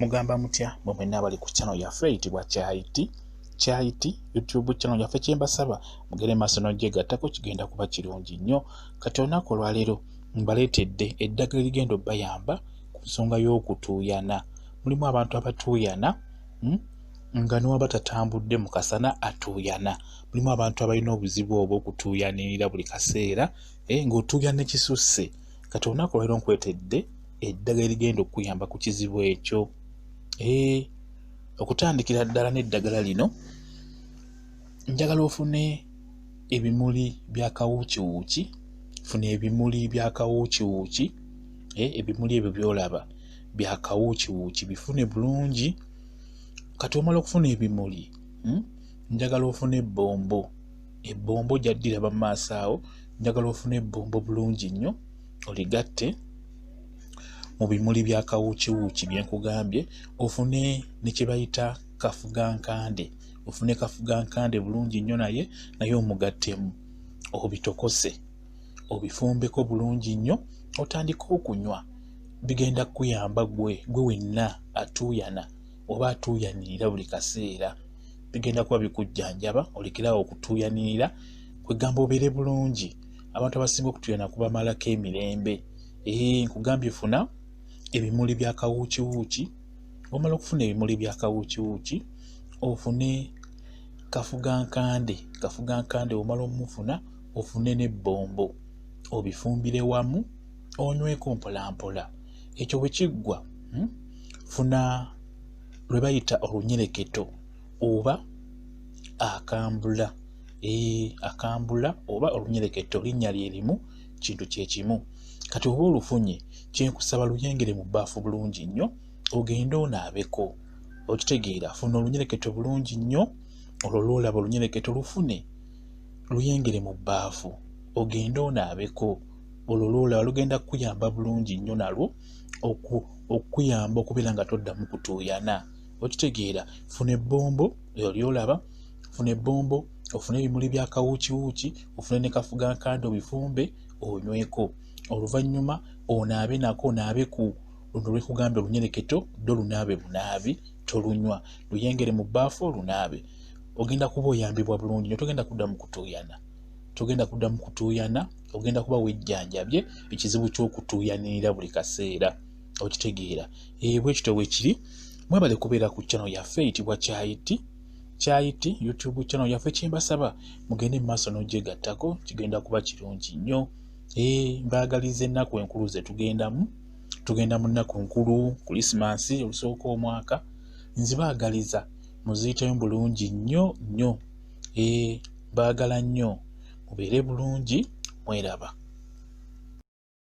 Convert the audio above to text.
Mugamba mutya bwe mwenna abali ku channel yaffe eyitibwa Kyayiti YouTube channel yaffe kyembasaba mugere maaso n'ogyegattako kigenda kuba kirungi nnyo. Kati olunaku olwaleero mbaleetedde eddagala erigenda obbayamba ku nsonga y'okutuuyana. Mulimu abantu abatuuyana nga n'oba tatambudde mu kasana atuuyana. Mulimu abantu abalina obuzibu obw'okutuuyanirira buli kaseera ng'otuuyana ekisusse. Kati olunaku olwaleero nkwetedde eddagala erigenda okuyamba ku kizibu ekyo. Okutandikira ddala n'eddagala lino njagala ofune ebimuli bya kawuukiwuuki. Funa ebimuli bya kawuukiwuuki, ebimuli ebyo by'olaba bya kawuukiwuuki bifune bulungi. Kati omala okufuna ebimuli njagala ofune ebbombo. Ebbombo gyaddiraba mu maaso awo. Njagala ofune ebbombo bulungi nnyo oligatte mu bimuli bya kawuukiwuuki bye nkugambye. Ofune ne kye bayita kafugankande. Ofune kafugankande bulungi nnyo naye omugattemu obitokose obifumbeko bulungi nnyo otandike okunywa. Bigenda kuyamba gwe wenna atuuyana oba atuuyanirira buli kaseera. Bigenda kuba bikujjanjaba olekerawo okutuuyanirira kwegamba obeere bulungi. Abantu abasinga okutuuyana kubamalako emirembe. Nkugambye funa ebimuli bya kawuukiwuuki. Omala okufuna ebimuli bya kawuukiwuuki ofune kafugankande. Kafugankande omala omufuna ofune n'ebbombo obifumbire wamu onyweko mpolampola. Ekyo bwe kiggwa funa lwe bayita olunyereketo oba akambula. Akambula oba olunyereketo linnya lye limu, kintu kye kimu. Kati oba olufunye kyenkusaba luyengere mu bbaafu bulungi nnyo ogende onaabeko. Okitegeera, funa olunyereketo bulungi nnyo. Olwo lw'olaba olunyereketo lufune luyengere mu bbaafu ogende onaabeko. Olwo lw'olaba lugenda kukuyamba bulungi nnyo nalwo okuyamba okubeera nga toddamu kutuuyana. Okitegeera, funa ebbombo eyo ly'olaba. Funa ebbombo, ofune ebimuli bya kawuukiwuuki, ofune ne kafugankande obifumbe onyweko. Oluvannyuma onaabe nako onaabe ku luno lwekugambye olunyereketo ddo lunaabe bunaabi tolunywa. Luyengere mu bbaafu olunaabe. Ogenda kuba oyambibwa bulungi nnyo. Togenda kuddamu kutuuyana. Togenda kuddamu kutuuyana. Ogenda kuba wejjanjabye ekizibu ky'okutuuyanirira buli kaseera. Okitegeera. Bwe kityo bwe kiri. Mwebale kubeera ku channel yaffe eyitibwa Kyayiti YouTube channel yaffe kyembasaba mugende mu maaso n'ogyegattako kigenda kuba kirungi nnyo. Mbaagaliza ennaku enkulu ze tugendamu. Tugenda mu nnaku nkulu Kulisimasi olusooka omwaka. Nzibaagaliza muziyitamu bulungi nnyo. Baagala nnyo mubeere bulungi. Mweraba.